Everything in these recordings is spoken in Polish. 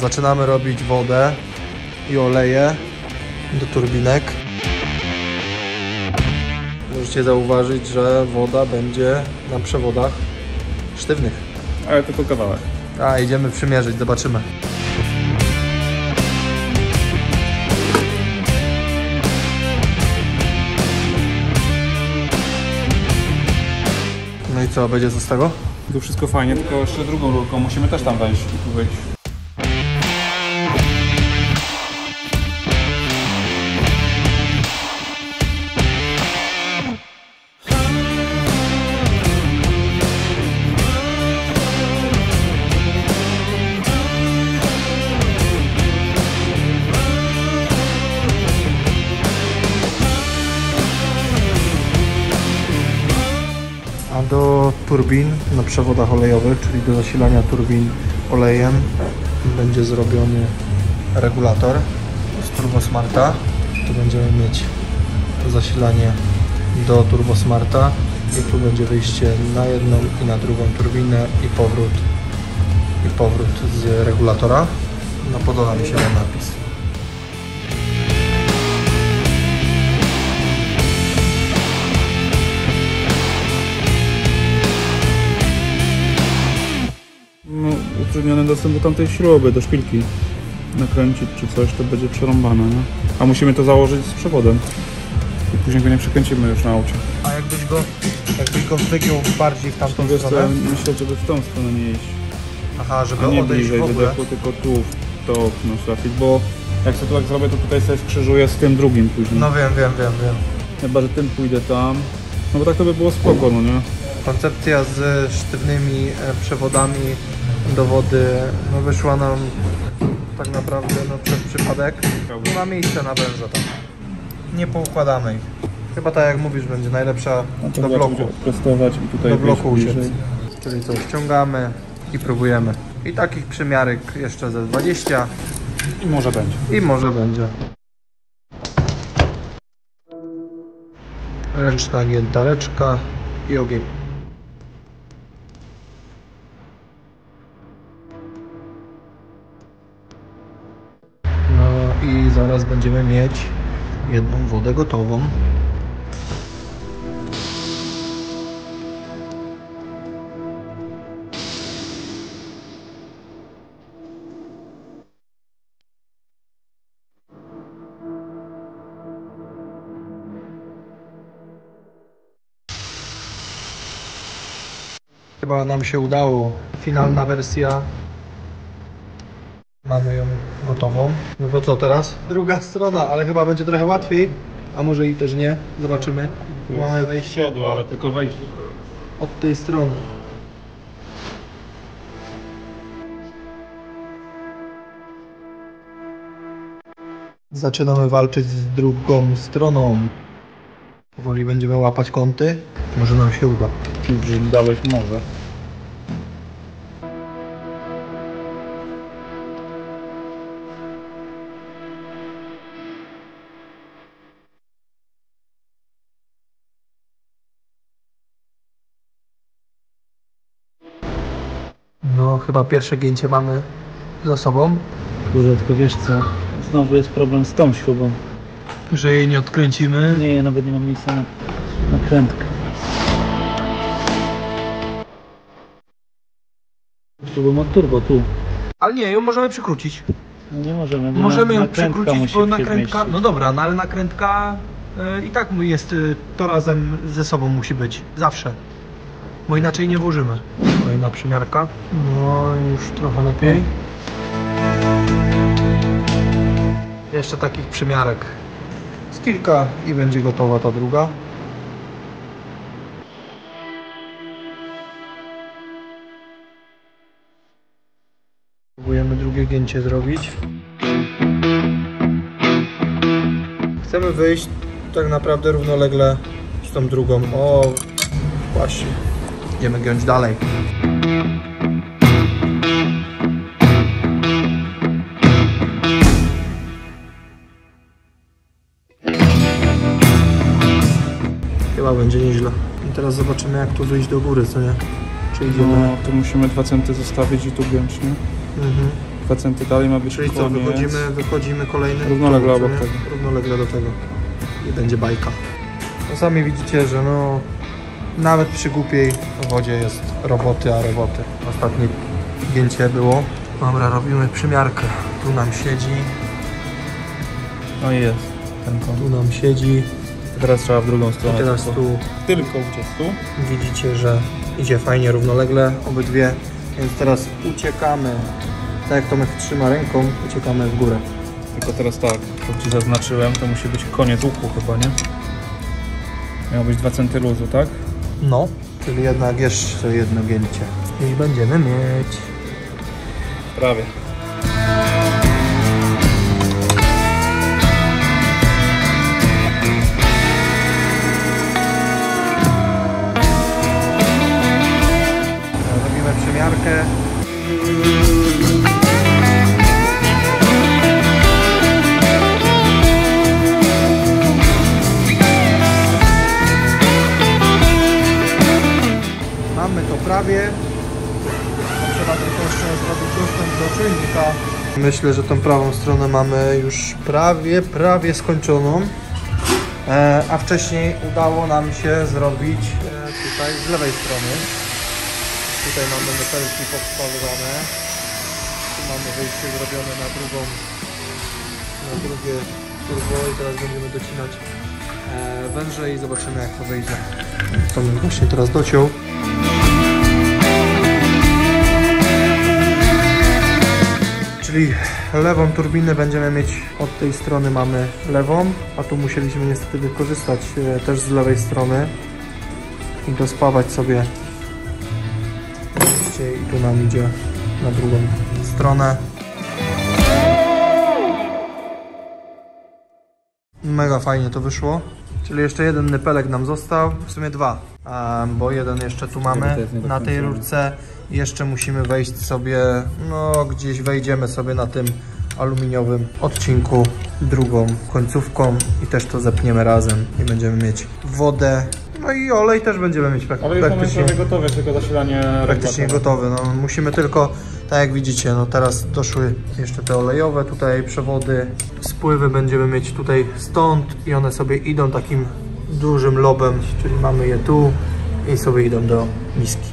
zaczynamy robić wodę i oleje do turbinek. Możecie zauważyć, że woda będzie na przewodach sztywnych. Ale tylko kawałek. A, idziemy przymierzyć, zobaczymy. No i co, będzie co z tego? Tu wszystko fajnie, tylko jeszcze drugą rurką musimy też tam wejść i tu wyjść. A do turbin na przewodach olejowych, czyli do zasilania turbin olejem, będzie zrobiony regulator z Turbosmarta. Tu będziemy mieć zasilanie do Turbosmarta i tu będzie wyjście na jedną i na drugą turbinę i powrót z regulatora. No podoba mi się ten napis. No, utrudniony dostęp do tamtej śruby, do szpilki nakręcić czy coś, to będzie przerąbane, nie? A musimy to założyć z przewodem i później go nie przekręcimy już na aucie. A jakbyś go wygiął bardziej w tamtą stronę? Myślę, żeby w tą stronę nie iść. Aha, żeby a nie odejść bliżej w ogóle. wydechu, tylko tu, w to okno trafić, bo jak sobie tak zrobię, to tutaj sobie skrzyżuję z tym drugim później. No wiem. Chyba, że tym pójdę tam, no bo tak to by było spoko, no nie? Koncepcja z sztywnymi przewodami do wody no wyszła nam tak naprawdę przez przypadek. Nie ma miejsca na węża tam. Nie poukładamy ich. Chyba tak jak mówisz, będzie najlepsza do bloku. Prostować i tutaj Do bloku bliżej. uciec. Czyli co, ściągamy i próbujemy. I takich przymiarek jeszcze ze 20. I może będzie. I może będzie. Ręczna giętareczka i ogień. No i zaraz będziemy mieć jedną wodę gotową. Chyba nam się udało. Finalna wersja. Mamy ją gotową. No to co teraz? Druga strona, ale chyba będzie trochę łatwiej. A może i też nie. Zobaczymy. Mamy wejście Ale tylko wejść. od tej strony. Zaczynamy walczyć z drugą stroną. Powoli będziemy łapać kąty. Może nam się uda. Dałeś może. No chyba pierwsze gięcie mamy za sobą. Kurde, tylko wiesz co, znowu jest problem z tą śrubą. Że jej nie odkręcimy. Nie, ja nawet nie mam miejsca na krętkę. Śrubą od turbo, tu. Ale nie, ją możemy przykrócić. No nie możemy, bo Możemy ją nakrętka przykrócić, musi bo się nakrętka... zmieścić. No dobra, no ale nakrętka i tak jest, to razem ze sobą musi być. Zawsze. Bo inaczej nie włożymy. Kolejna przymiarka. No już trochę lepiej. Jeszcze takich przymiarek z kilka i będzie gotowa ta druga. Próbujemy drugie gięcie zrobić. Chcemy wyjść tak naprawdę równolegle z tą drugą. O, właśnie. Idziemy giąć dalej. Chyba będzie nieźle. I teraz zobaczymy, jak tu wyjść do góry, co nie? Czy idziemy? No, to musimy 2 centy zostawić i tu giąć, nie? Mhm. 2 centy dalej ma być Czyli co, koniec. wychodzimy kolejny Równolegle punkt, obok nie? tego. Równolegle do tego. I będzie bajka. No sami widzicie, że no nawet przy głupiej wodzie jest roboty, a roboty. Ostatnie gięcie było. Dobra, robimy przymiarkę. Tu nam siedzi. No i jest ten kąt. Tu nam siedzi. Teraz trzeba w drugą stronę. Teraz tu Tylko uciec tu. widzicie, że idzie fajnie równolegle obydwie. Więc teraz uciekamy. Tak jak Tomek trzyma ręką, uciekamy w górę. Tylko teraz tak, to Ci zaznaczyłem, to musi być koniec łuku chyba, nie? Miało być 2 centy luzu, tak? No, czyli jednak jeszcze jedno gięcie. I będziemy mieć. Prawie. Robimy przymiarkę. Mamy to prawie. Trzeba tylko jeszcze zrobić dostęp do czujnika. Myślę, że tą prawą stronę mamy już prawie skończoną. A wcześniej udało nam się zrobić tutaj z lewej strony. Tutaj mamy metalki powstawione. Tu mamy wejście zrobione na drugie turbo i teraz będziemy docinać węże i zobaczymy, jak to wyjdzie. To bym właśnie teraz dociął. Czyli lewą turbinę będziemy mieć od tej strony, mamy lewą, a tu musieliśmy niestety wykorzystać też z lewej strony i dospawać sobie. I tu nam idzie na drugą stronę. Mega fajnie to wyszło. Czyli jeszcze jeden nypelek nam został, w sumie 2, bo jeden jeszcze tu mamy na tej rurce. Jeszcze musimy wejść sobie, no gdzieś wejdziemy sobie na tym aluminiowym odcinku drugą końcówką i też to zepniemy razem i będziemy mieć wodę. No i olej też będziemy mieć praktycznie gotowe, tylko zasilanie praktycznie gotowy. No, musimy tylko, tak jak widzicie, no teraz doszły jeszcze te olejowe tutaj przewody. Spływy będziemy mieć tutaj stąd i one sobie idą takim dużym lobem, czyli mamy je tu i sobie idą do miski.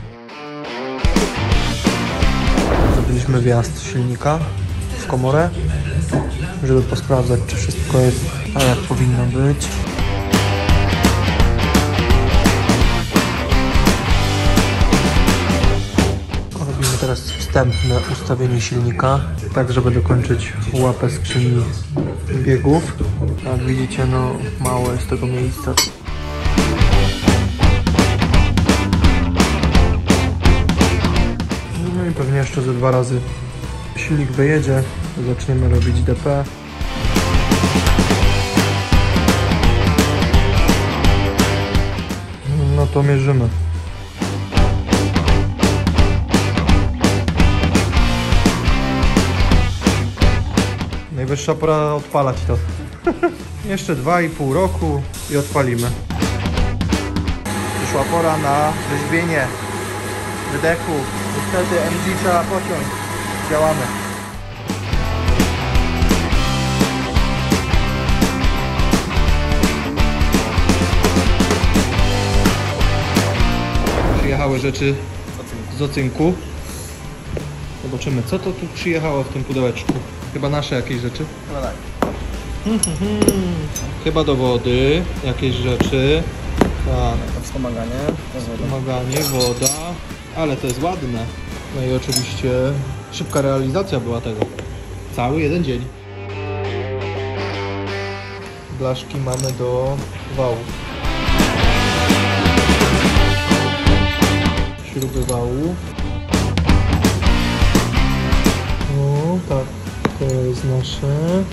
Zrobiliśmy wjazd silnika w komorę, żeby posprawdzać, czy wszystko jest tak, jak powinno być. Robimy teraz wstępne ustawienie silnika, tak żeby dokończyć łapę skrzyni biegów. Jak widzicie, no mało jest tego miejsca. No i pewnie jeszcze ze 2 razy silnik wyjedzie, zaczniemy robić DP. No to mierzymy. Najwyższa pora odpalać to. Jeszcze 2,5 roku i odpalimy. Przyszła pora na wyrzeźbienie wydechu. Niestety MG trzeba pociąć. Działamy. Przyjechały rzeczy z ocynku. Zobaczymy, co to tu przyjechało w tym pudełeczku. Chyba nasze jakieś rzeczy? Chyba tak. Chyba do wody jakieś rzeczy. Tak. Wspomaganie. Pomaganie, woda. Ale to jest ładne. No i oczywiście szybka realizacja była tego. Cały jeden dzień. Blaszki mamy do wału. Śruby wału. O, tak. To jest nasze.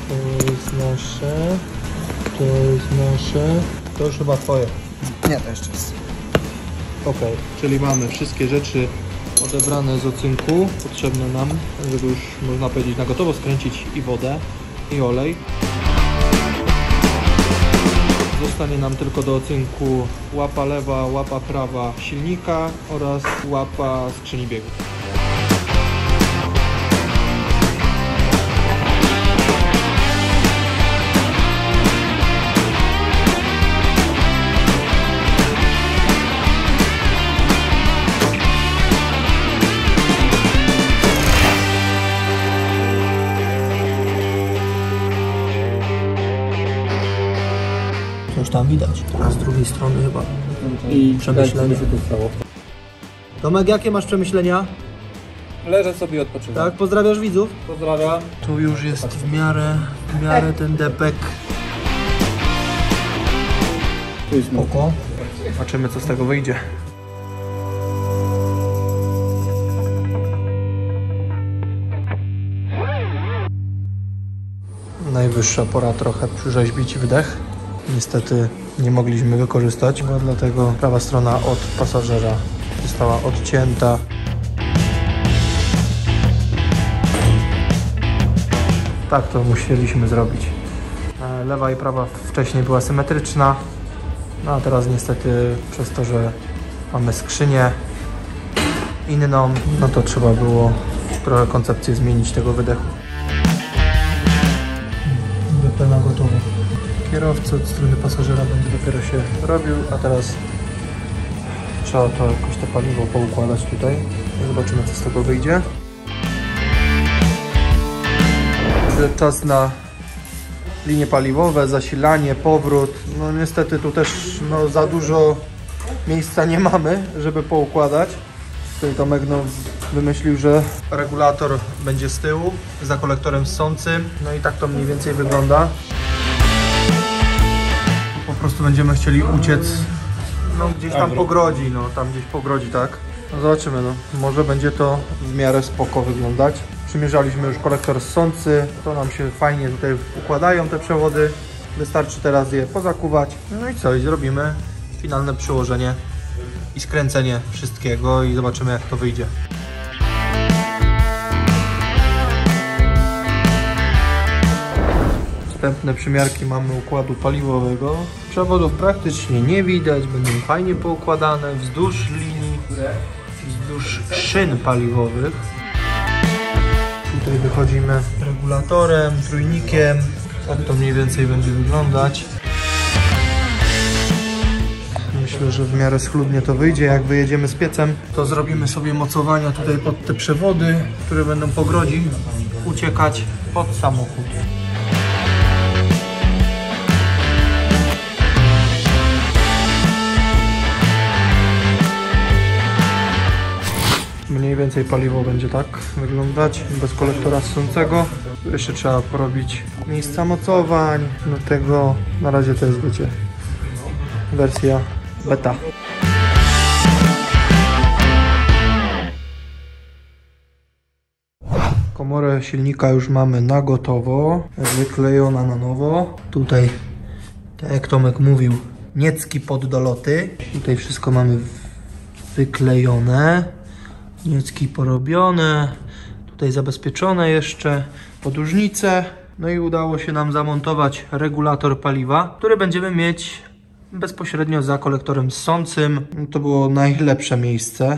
To jest nasze. To jest nasze. To już chyba twoje. Nie, to jeszcze jest. Ok, czyli mamy wszystkie rzeczy odebrane z ocynku, potrzebne nam, żeby już można powiedzieć na gotowo skręcić i wodę, i olej. Zostanie nam tylko do ocynku łapa lewa, łapa prawa silnika oraz łapa skrzyni biegów. widać. A z drugiej strony chyba I przemyślenie. się to stało. Tomek, jakie masz przemyślenia? Leżę sobie i odpoczywam. Tak, pozdrawiasz widzów? Pozdrawiam. Tu już jest w miarę ten depek. Tu jest Oko. Zobaczymy, co z tego wyjdzie. Najwyższa pora trochę przyrzeźbić wydech. Niestety nie mogliśmy wykorzystać go, dlatego prawa strona od pasażera została odcięta. Tak to musieliśmy zrobić. Lewa i prawa wcześniej była symetryczna, no a teraz niestety przez to, że mamy skrzynię inną, no to trzeba było trochę koncepcję zmienić tego wydechu. Wypełna gotowo. Kierowca od strony pasażera będzie dopiero się robił, a teraz trzeba to jakoś to paliwo poukładać tutaj. Zobaczymy, co z tego wyjdzie. Czas na linie paliwowe, zasilanie, powrót. No niestety tu też za dużo miejsca nie mamy, żeby poukładać. Tutaj Tomek wymyślił, że regulator będzie z tyłu, za kolektorem ssącym. No i tak to mniej więcej wygląda. Po prostu będziemy chcieli uciec gdzieś tam po Grodzi, tam gdzieś po Grodzi, tak? No zobaczymy, może będzie to w miarę spoko wyglądać. Przymierzaliśmy już kolektor ssący, to nam się fajnie tutaj układają te przewody. Wystarczy teraz je pozakuwać. No i co? I zrobimy finalne przyłożenie i skręcenie wszystkiego i zobaczymy, jak to wyjdzie. Wstępne przymiarki mamy układu paliwowego. Przewodów praktycznie nie widać, będą fajnie poukładane wzdłuż linii, wzdłuż szyn paliwowych. Tutaj wychodzimy regulatorem, trójnikiem. Tak to mniej więcej będzie wyglądać. Myślę, że w miarę schludnie to wyjdzie. Jak wyjedziemy z piecem, to zrobimy sobie mocowania tutaj pod te przewody, które będą po Grodzi uciekać pod samochód. Mniej więcej paliwo będzie tak wyglądać, bez kolektora ssącego. Jeszcze trzeba porobić miejsca mocowań. Do tego na razie to jest, wiecie, wersja beta. Komorę silnika już mamy na gotowo, wyklejona na nowo. Tutaj, tak jak Tomek mówił, niecki poddoloty. Tutaj wszystko mamy wyklejone. Niecki porobione, tutaj zabezpieczone jeszcze podłużnice. No i udało się nam zamontować regulator paliwa, który będziemy mieć bezpośrednio za kolektorem ssącym. To było najlepsze miejsce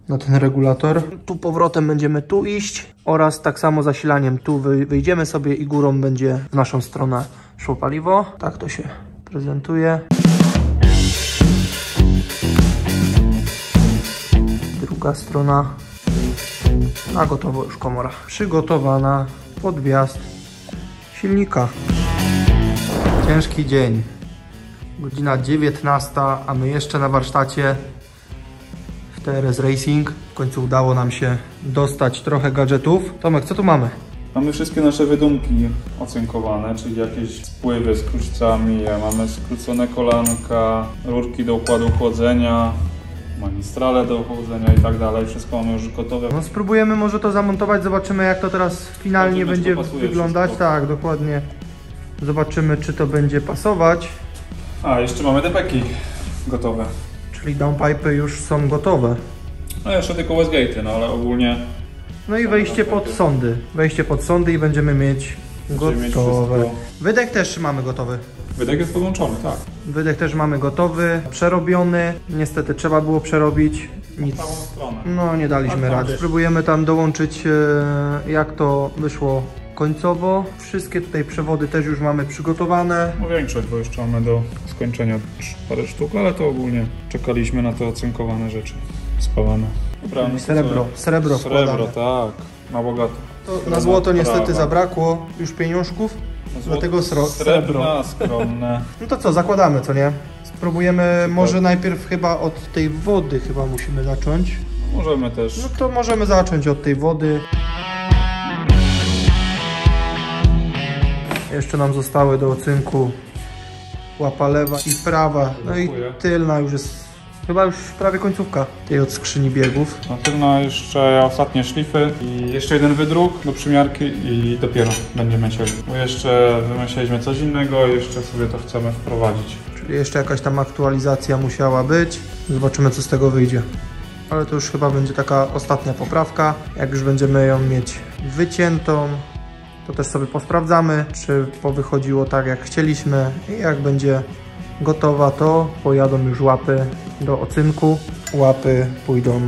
na ten regulator. Tu powrotem będziemy tu iść oraz tak samo zasilaniem tu wyjdziemy sobie i górą będzie w naszą stronę szło paliwo. Tak to się prezentuje. Druga strona, a gotowo już komora przygotowana pod wjazd silnika. Ciężki dzień, godzina 19, a my jeszcze na warsztacie w TRS Racing. W końcu udało nam się dostać trochę gadżetów. Tomek, co tu mamy? Mamy wszystkie nasze wydumki ocynkowane, czyli jakieś spływy z kruszcami, mamy skrócone kolanka, rurki do układu chłodzenia, magistrale do chłodzenia i tak dalej. Wszystko mamy już gotowe. No spróbujemy może to zamontować, zobaczymy, jak to teraz finalnie będzie wyglądać. Wszystko. Tak, dokładnie. Zobaczymy, czy to będzie pasować. A, jeszcze mamy depeki gotowe. Czyli downpipe'y już są gotowe. No jeszcze tylko Westgate'y, ale ogólnie... No i wejście pod sondy. Wejście pod sondy i będziemy mieć gotowe. Wydech też mamy gotowy. Wydech jest podłączony, tak. Wydech też mamy gotowy, przerobiony. Niestety trzeba było przerobić. Nic. Całą stronę. No nie daliśmy rady. Spróbujemy tam dołączyć, jak to wyszło końcowo. Wszystkie tutaj przewody też już mamy przygotowane. No większość, bo jeszcze mamy do skończenia parę sztuk, ale to ogólnie czekaliśmy na te ocynkowane rzeczy. Spawane. Dobra, no srebro. Srebro, tak. Na bogato. To na złoto niestety zabrakło już pieniążków. Dlatego srebro. Srebrna, skromne. No to co, zakładamy, co nie? Spróbujemy może najpierw chyba od tej wody chyba musimy zacząć. Możemy też. No to możemy zacząć od tej wody. Jeszcze nam zostały do ocynku łapa lewa i prawa. No i tylna już jest chyba już prawie końcówka tej od skrzyni biegów. Na tylno jeszcze ostatnie szlify i jeszcze jeden wydruk do przymiarki i dopiero będziemy cięli. Bo jeszcze wymyśliliśmy coś innego, jeszcze sobie to chcemy wprowadzić. Czyli jeszcze jakaś tam aktualizacja musiała być. Zobaczymy, co z tego wyjdzie. Ale to już chyba będzie taka ostatnia poprawka. Jak już będziemy ją mieć wyciętą, to też sobie posprawdzamy, czy powychodziło tak, jak chcieliśmy. I jak będzie gotowa, to pojadą już łapy do ocynku. Łapy pójdą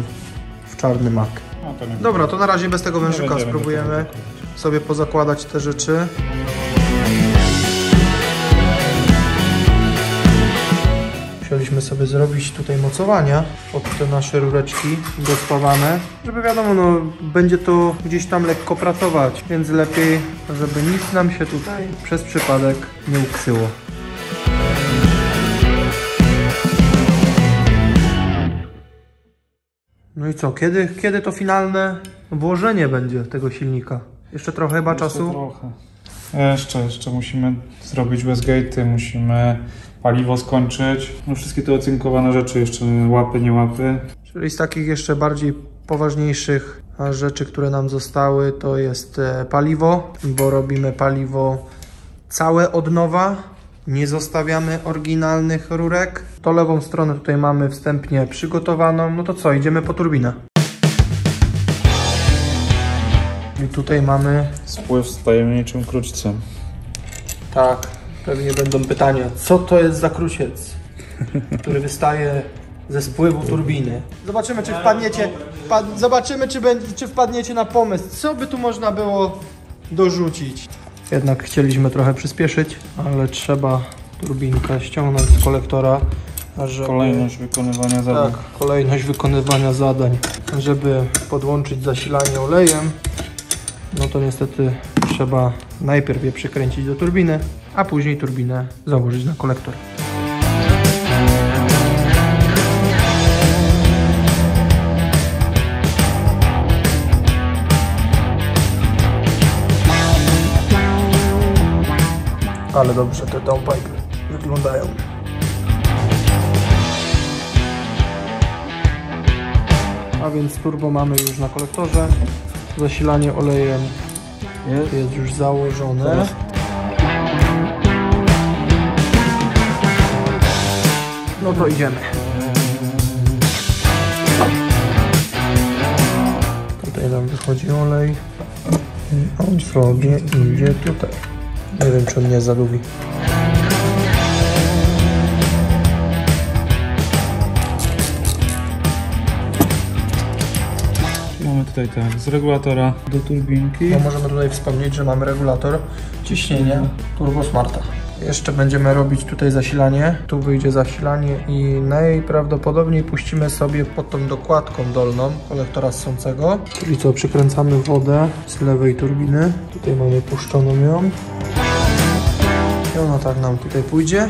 w czarny mak. No, to nie Dobra, to na razie bez tego nie wężyka będziemy spróbujemy tego sobie pozakładać te rzeczy. Musieliśmy sobie zrobić tutaj mocowania pod te nasze rureczki dospawane, żeby wiadomo, no będzie to gdzieś tam lekko pracować, więc lepiej, żeby nic nam się tutaj przez przypadek nie uksyło. No i co, kiedy to finalne włożenie będzie tego silnika? Jeszcze trochę chyba czasu? Trochę. Jeszcze musimy zrobić wastegate'y, musimy paliwo skończyć. No wszystkie te ocynkowane rzeczy, jeszcze łapy, nie łapy. Czyli z takich jeszcze bardziej poważniejszych rzeczy, które nam zostały, to jest paliwo, bo robimy paliwo całe od nowa. Nie zostawiamy oryginalnych rurek. To lewą stronę tutaj mamy wstępnie przygotowaną. No to co, idziemy po turbinę. I tutaj mamy... Spływ z tajemniczym krućcem. Tak, pewnie będą pytania, co to jest za kruciec, który wystaje ze spływu turbiny. Zobaczymy, czy wpadniecie, czy wpadniecie na pomysł, co by tu można było dorzucić. Jednak chcieliśmy trochę przyspieszyć, ale trzeba turbinkę ściągnąć z kolektora, żeby... Kolejność wykonywania zadań. Tak, kolejność wykonywania zadań. Żeby podłączyć zasilanie olejem, no to niestety trzeba najpierw je przykręcić do turbiny, a później turbinę założyć na kolektor. Ale dobrze te downpipe wyglądają. A więc turbo mamy już na kolektorze. Zasilanie olejem jest już założone. No to idziemy. Tutaj nam wychodzi olej i on sobie idzie tutaj. Nie wiem, czy on nie za długi. Mamy tutaj tak, z regulatora do turbinki. No możemy tutaj wspomnieć, że mamy regulator ciśnienia Turbo Smarta. Jeszcze będziemy robić tutaj zasilanie. Tu wyjdzie zasilanie i najprawdopodobniej puścimy sobie pod tą dokładką dolną kolektora ssącego. Czyli co, przykręcamy wodę z lewej turbiny. Tutaj mamy puszczoną ją. I ona tak nam tutaj pójdzie.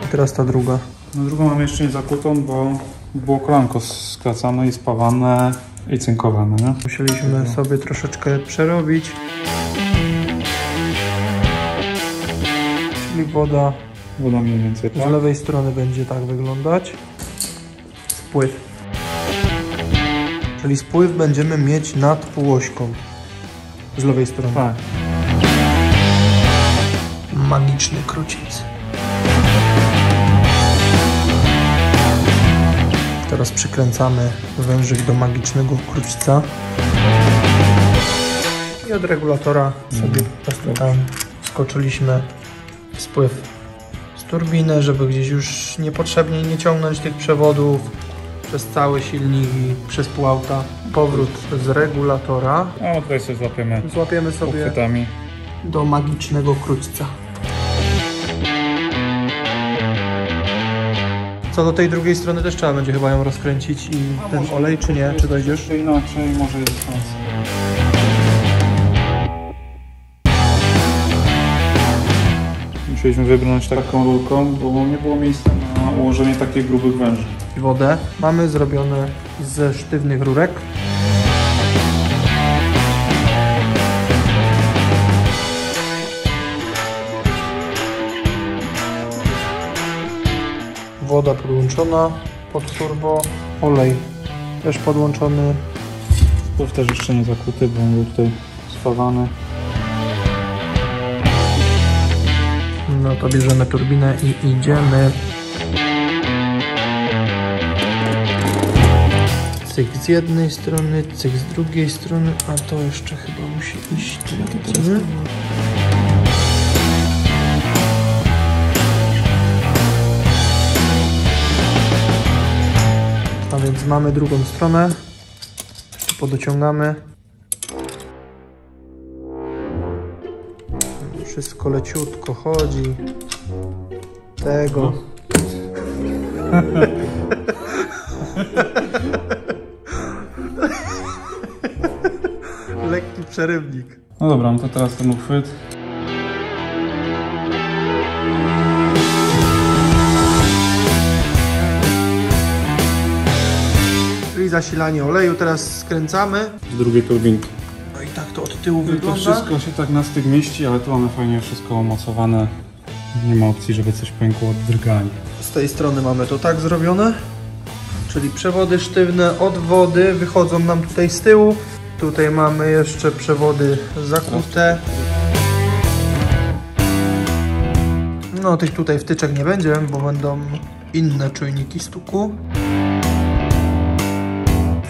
I teraz ta druga. No drugą mamy jeszcze nie zakutą, bo było kolanko skracane i spawane i cynkowane, nie? Musieliśmy sobie troszeczkę przerobić. Czyli woda mniej więcej, tak? z lewej strony będzie tak wyglądać. Spływ. Czyli spływ będziemy mieć nad półośką. Z lewej strony. Tak. Magiczny kruciec. Teraz przykręcamy wężyk do magicznego krućca. I od regulatora sobie po prostu tam skoczyliśmy spływ z turbiny, żeby gdzieś już niepotrzebnie nie ciągnąć tych przewodów przez cały silnik i przez pół auta. Powrót z regulatora. No tutaj sobie Złapiemy sobie uchwytami do magicznego krućca. Co do tej drugiej strony też trzeba będzie chyba ją rozkręcić i ten olej, czy nie? Czy dojdziesz? Czy inaczej, może jest szansa. Musieliśmy wybrnąć taką rurką, bo nie było miejsca na ułożenie takich grubych węży. Wodę mamy zrobione ze sztywnych rurek. Woda podłączona pod turbo, olej też podłączony. Spływ też jeszcze nie zakuty, bo on był tutaj spawany. No to bierzemy turbinę i idziemy. Cyk z jednej strony, cyk z drugiej strony, a to jeszcze chyba musi iść. A więc mamy drugą stronę. Jeszcze podociągamy. Wszystko leciutko chodzi. Tego. Lekki przerywnik. No dobra, no to teraz ten uchwyt. Czyli zasilanie oleju, teraz skręcamy. Z drugiej turbinki. No i tak to od tyłu To wygląda. wszystko się tak na styk mieści, ale tu mamy fajnie wszystko umocowane. Nie ma opcji, żeby coś pękło od drgania. Z tej strony mamy to tak zrobione. Czyli przewody sztywne od wody wychodzą nam tutaj z tyłu. Tutaj mamy jeszcze przewody zakute. No tych tutaj wtyczek nie będzie, bo będą inne czujniki stuku.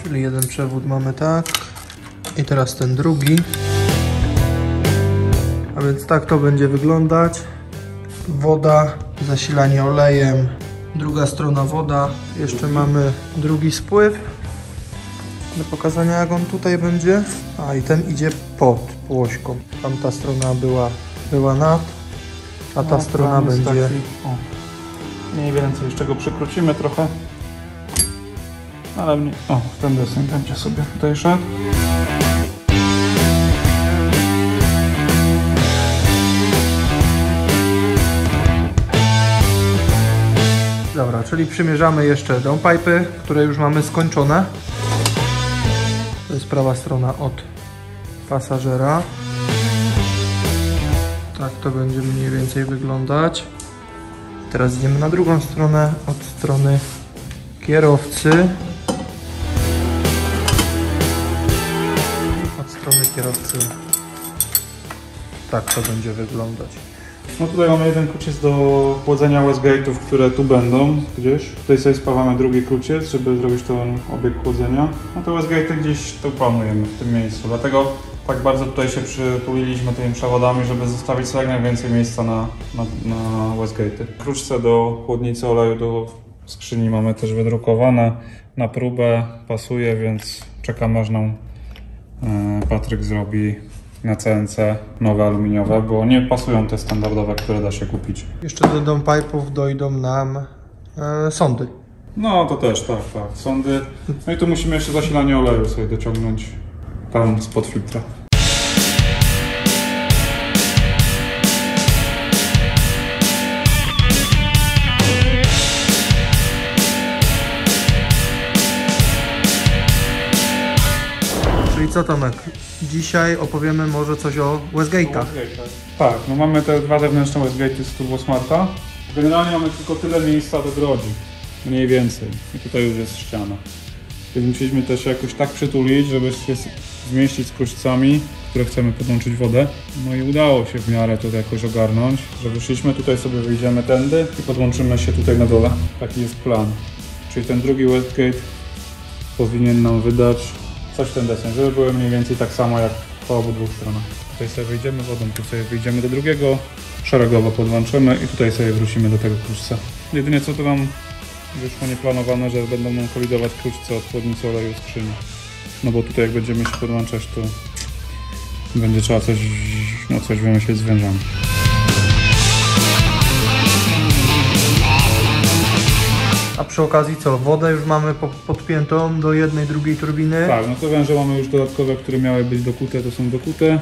Czyli jeden przewód mamy tak. I teraz ten drugi. A więc tak to będzie wyglądać. Woda, zasilanie olejem. Druga strona woda. Jeszcze mamy drugi spływ. Do pokazania jak on tutaj będzie. A i ten idzie pod płośką. Tamta strona była nad. A ta strona będzie... Taki, mniej więcej, jeszcze go przykrócimy trochę. Ale ten deseń będzie sobie tutaj szedł. Dobra, czyli przymierzamy jeszcze downpipe'y, które już mamy skończone. To jest prawa strona od pasażera. Tak to będzie mniej więcej wyglądać. Teraz idziemy na drugą stronę, od strony kierowcy. Od strony kierowcy tak to będzie wyglądać. No tutaj mamy jeden kluczyc do chłodzenia Westgate'ów, które tu będą gdzieś. Tutaj sobie spawamy drugi kluczyc, żeby zrobić ten obieg chłodzenia. No to Westgate'y gdzieś tu planujemy w tym miejscu, dlatego tak bardzo tutaj się przytuliliśmy tymi przewodami, żeby zostawić sobie jak najwięcej miejsca na Westgate'y. Kluczce do chłodnicy oleju do skrzyni mamy też wydrukowane. Na próbę pasuje, więc czekam aż nam Patryk zrobi na CNC nowe aluminiowe, bo nie pasują te standardowe, które da się kupić. Jeszcze do downpipe'ów dojdą nam sondy. No to też, tak, sondy. No i tu musimy jeszcze zasilanie oleju sobie dociągnąć tam spod filtra. Czyli co Tomek? Dzisiaj opowiemy może coś o Westgate'ach. Tak, no mamy te dwa zewnętrzne Westgate'y z Turbo Smarta. Generalnie mamy tylko tyle miejsca do drodzy, mniej więcej. I tutaj już jest ściana. Więc musieliśmy też jakoś tak przytulić, żeby się zmieścić z kruszcami, które chcemy podłączyć wodę. No i udało się w miarę to jakoś ogarnąć, że wyszliśmy, tutaj sobie wyjdziemy tędy i podłączymy się tutaj na dole. Taki jest plan. Czyli ten drugi Westgate powinien nam wydać coś w ten deseń, żeby były mniej więcej tak samo jak po obydwu stronach. Tutaj sobie wyjdziemy wodą, tu sobie wyjdziemy do drugiego, szeregowo podłączymy i tutaj sobie wrócimy do tego kluczca. Jedynie co tu nam wyszło nieplanowane, że będą nam kolidować kluczce od chłodnicy oleju skrzyni. No bo tutaj jak będziemy się podłączać, to będzie trzeba coś wymyślić z wężami. A przy okazji co? Wodę już mamy podpiętą do jednej, drugiej turbiny. Tak, no to węże mamy już dodatkowe, które miały być dokute, to są dokute.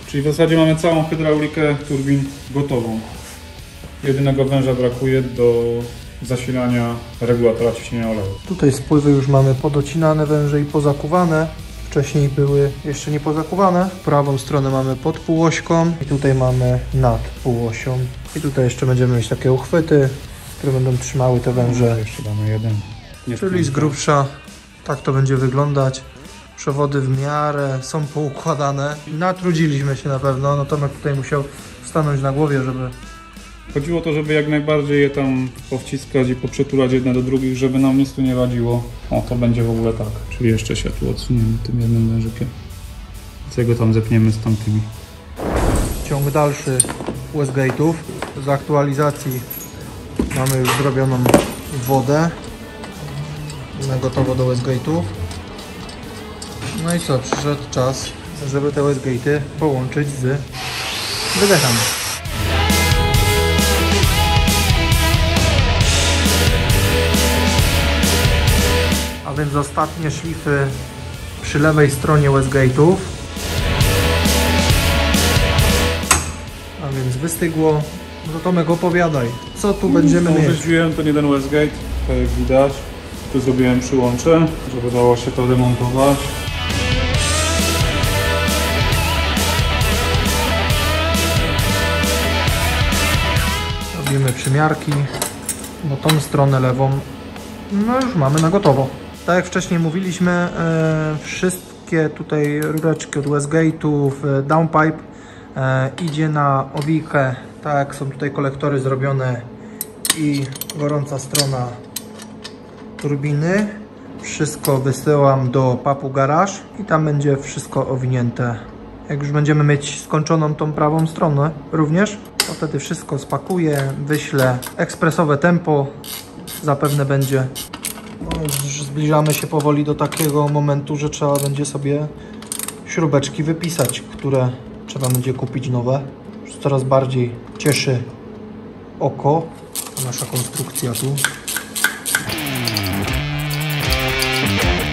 Czyli w zasadzie mamy całą hydraulikę turbin gotową. Jedynego węża brakuje do zasilania regulatora ciśnienia oleju. Tutaj spływy już mamy podocinane węże i pozakuwane. Wcześniej były jeszcze nie pozakuwane. Prawą stronę mamy pod półośką i tutaj mamy nad półosią. I tutaj jeszcze będziemy mieć takie uchwyty, które będą trzymały te węże. Jeszcze damy jeden. Czyli z grubsza tak to będzie wyglądać. Przewody w miarę są poukładane. Natrudziliśmy się na pewno, no Tomek tutaj musiał stanąć na głowie, żeby... Chodziło o to, żeby jak najbardziej je tam powciskać i poprzytulać jedne do drugich, żeby nam nic tu nie wadziło. O, to będzie w ogóle tak. Czyli jeszcze się tu odsuniemy tym jednym wężykiem. Co go tam zepniemy z tamtymi. Ciąg dalszy Westgate'ów. Z aktualizacji mamy już zrobioną wodę na gotowo do Westgate'ów. No i co, przyszedł czas, żeby te Westgate'y połączyć z wydechami. A więc ostatnie szlify przy lewej stronie Westgate'ów. A więc wystygło. No to Tomek, opowiadaj, co tu będziemy mieć? Użyczyłem ten jeden Westgate, tak jak widać. Tu zrobiłem przyłącze, żeby dało się to demontować. Robimy przymiarki, bo tą stronę lewą no już mamy na gotowo. Tak jak wcześniej mówiliśmy, wszystkie tutaj rureczki od Westgate'ów, downpipe idzie na owijkę, tak jak są tutaj kolektory zrobione i gorąca strona turbiny. Wszystko wysyłam do Papu Garage i tam będzie wszystko owinięte. Jak już będziemy mieć skończoną tą prawą stronę również, to wtedy wszystko spakuję, wyślę. Ekspresowe tempo zapewne będzie. No, już zbliżamy się powoli do takiego momentu, że trzeba będzie sobie śrubeczki wypisać, które trzeba będzie kupić nowe. Już coraz bardziej cieszy oko nasza konstrukcja tu.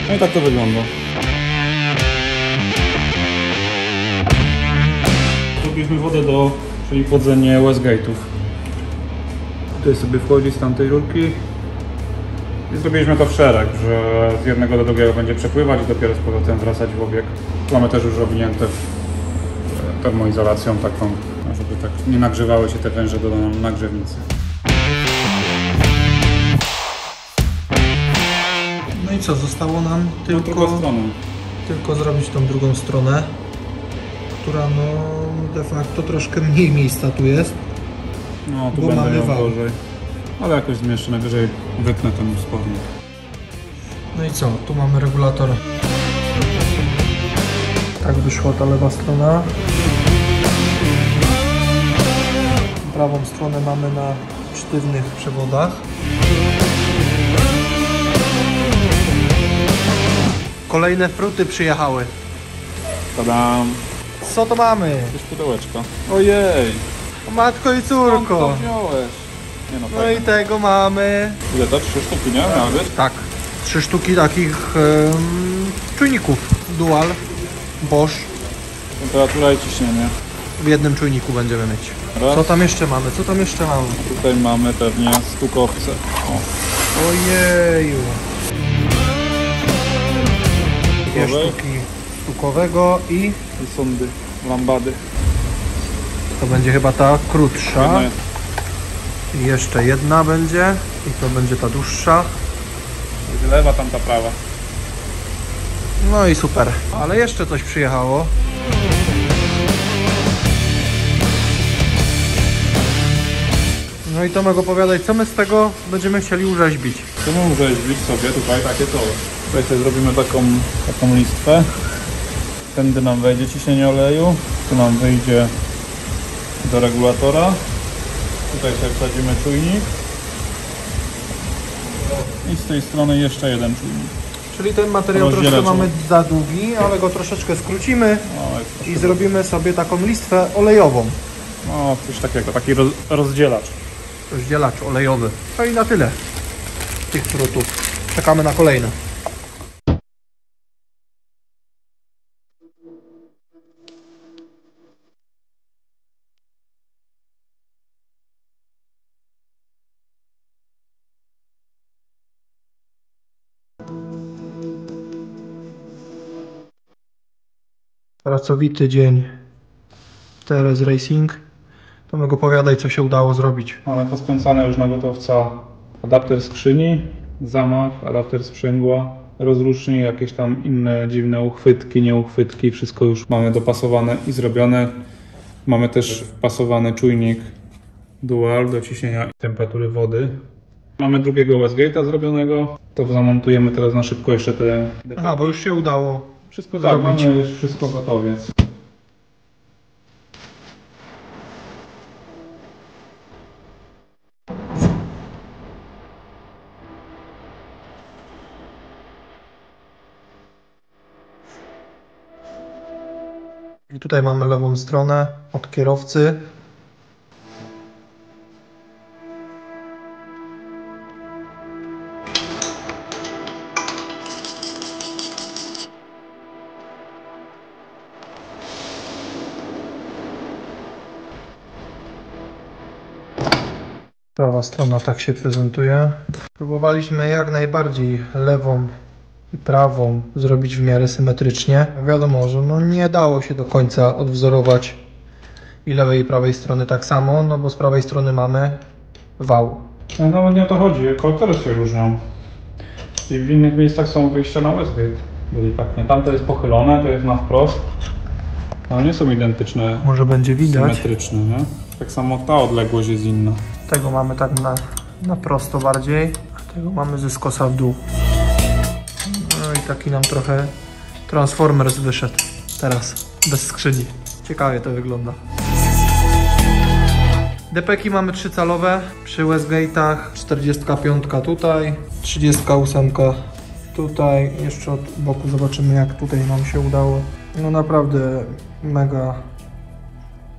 No i tak to wygląda. Zrobiliśmy wodę do, czyli chłodzenie Westgate'ów. Tutaj sobie wchodzi z tamtej rurki. I zrobiliśmy to w szereg, że z jednego do drugiego będzie przepływać i dopiero z powrotem wracać w obieg. Mamy też już owinięte termoizolacją taką, żeby tak nie nagrzewały się te węże do nagrzewnicy. No i co, zostało nam tylko zrobić tą drugą stronę, która no de facto troszkę mniej miejsca tu jest. No tu bo będę mamy miał wał. gorzej. Ale jakoś zmieszczę, najwyżej wytnę ten spornik. No i co, tu mamy regulator. Tak wyszła ta lewa strona. Prawą stronę mamy na sztywnych przewodach. Kolejne fruty przyjechały. Tadam! Co to mamy? Jakieś pudełeczko. Ojej! O matko i Skąd córko. to wziąłeś? Nie no, No fajne. i tego mamy. Ile to? 3 sztuki, nie? Miały być? Tak, 3 sztuki takich czujników Dual Bosch. Temperatura i ciśnienie. W jednym czujniku będziemy mieć. Raz. Co tam jeszcze mamy? Co tam jeszcze mamy? Tutaj mamy pewnie stukowce. O. Ojeju. Dwie Stukowej. sztuki stukowego i I sondy, lambady. to będzie chyba ta krótsza. Jedna jest. I jeszcze jedna będzie i to będzie ta dłuższa. Lewa, tamta prawa. No i super. Ale jeszcze coś przyjechało. No i Tomek, opowiadaj, co my z tego będziemy chcieli urzeźbić. Chcemy urzeźbić sobie tutaj takie to. Tutaj sobie zrobimy taką listwę. Tędy nam wejdzie ciśnienie oleju. Tu nam wyjdzie do regulatora. Tutaj sobie wsadzimy czujnik. I z tej strony jeszcze jeden czujnik. Czyli ten materiał troszkę Rozdzielacz. mamy za długi, ale go troszeczkę skrócimy No, jest troszkę i zrobimy sobie taką listwę olejową. No, coś takiego, taki rozdzielacz. Rozdzielacz olejowy. No i na tyle tych frutów. Czekamy na kolejne. Pracowity dzień TRS Racing. Tomek, opowiadaj, co się udało zrobić. Mamy poskręcane już na gotowca adapter skrzyni, zamach, adapter sprzęgła, rozrusznik, jakieś tam inne dziwne uchwytki, nieuchwytki. Wszystko już mamy dopasowane i zrobione. Mamy też wpasowany czujnik dual do ciśnienia i temperatury wody. Mamy drugiego Westgate'a zrobionego. To zamontujemy teraz na szybko jeszcze te... Aha, bo już się udało. Wszystko zrobić. mamy już wszystko gotowe. I tutaj mamy lewą stronę od kierowcy. Prawa strona tak się prezentuje. Próbowaliśmy jak najbardziej lewą i prawą zrobić w miarę symetrycznie. Wiadomo, że no nie dało się do końca odwzorować i lewej i prawej strony tak samo, no bo z prawej strony mamy wał. No nawet nie o to chodzi, kolektory się różnią. I w innych miejscach są wyjścia na Westgate. Delikatnie. Tamte jest pochylone, to jest na wprost. No nie są identyczne, Może będzie widać. symetryczne, nie? Tak samo ta odległość jest inna. Tego mamy tak na prosto bardziej, a tego mamy ze skosa w dół. No i taki nam trochę Transformers wyszedł teraz, bez skrzyni. Ciekawie to wygląda. DP-ki mamy 3-calowe, przy Westgate'ach 45 tutaj, 38 tutaj, jeszcze od boku zobaczymy, jak tutaj nam się udało. No naprawdę mega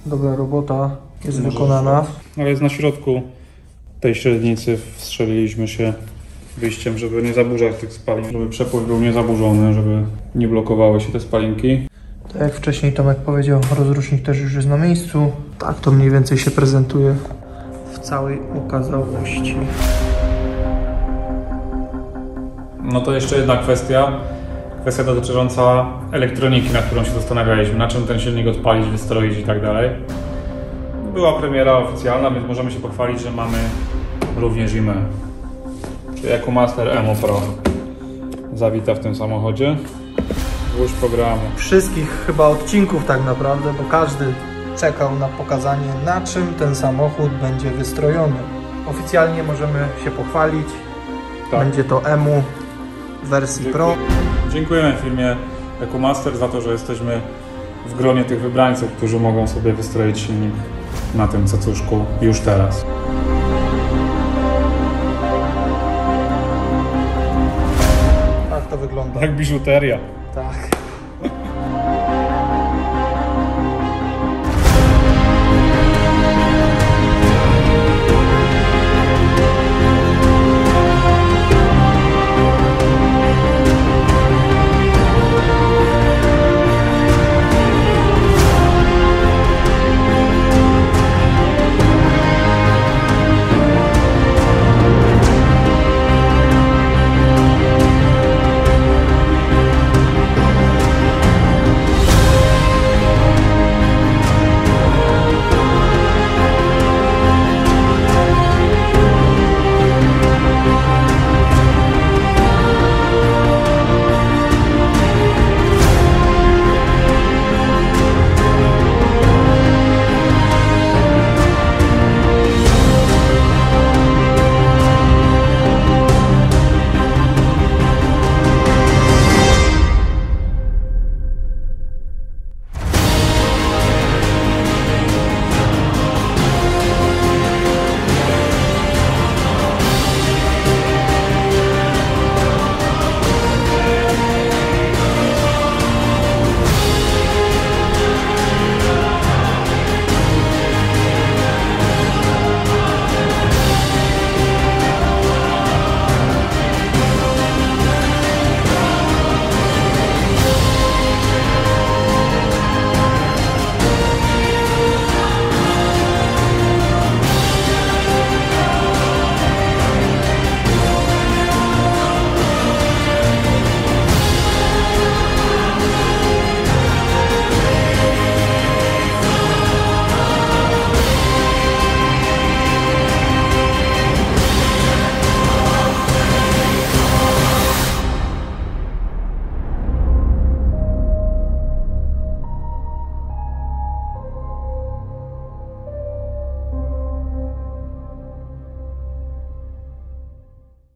dobra robota jest wykonana. Ale jest na środku tej średnicy, wstrzeliliśmy się wyjściem, żeby nie zaburzać tych spalin, żeby przepływ był niezaburzony, żeby nie blokowały się te spalinki. Tak jak wcześniej Tomek powiedział, rozrusznik też już jest na miejscu. Tak to mniej więcej się prezentuje w całej okazałości. No to jeszcze jedna kwestia dotycząca elektroniki, nad którą się zastanawialiśmy, na czym ten silnik odpalić, wystroić i tak dalej. Była premiera oficjalna, więc możemy się pochwalić, że mamy również IME, czyli EcoMaster Emo Pro. Zawita w tym samochodzie. Włóż programu. Wszystkich chyba odcinków tak naprawdę, bo każdy czekał na pokazanie, na czym ten samochód będzie wystrojony. Oficjalnie możemy się pochwalić. Tak. Będzie to EMU w wersji Pro. Dziękujemy firmie EcoMaster za to, że jesteśmy w gronie tych wybrańców, którzy mogą sobie wystroić silnik na tym cacuszku już teraz. Tak to wygląda. Jak biżuteria. Tak.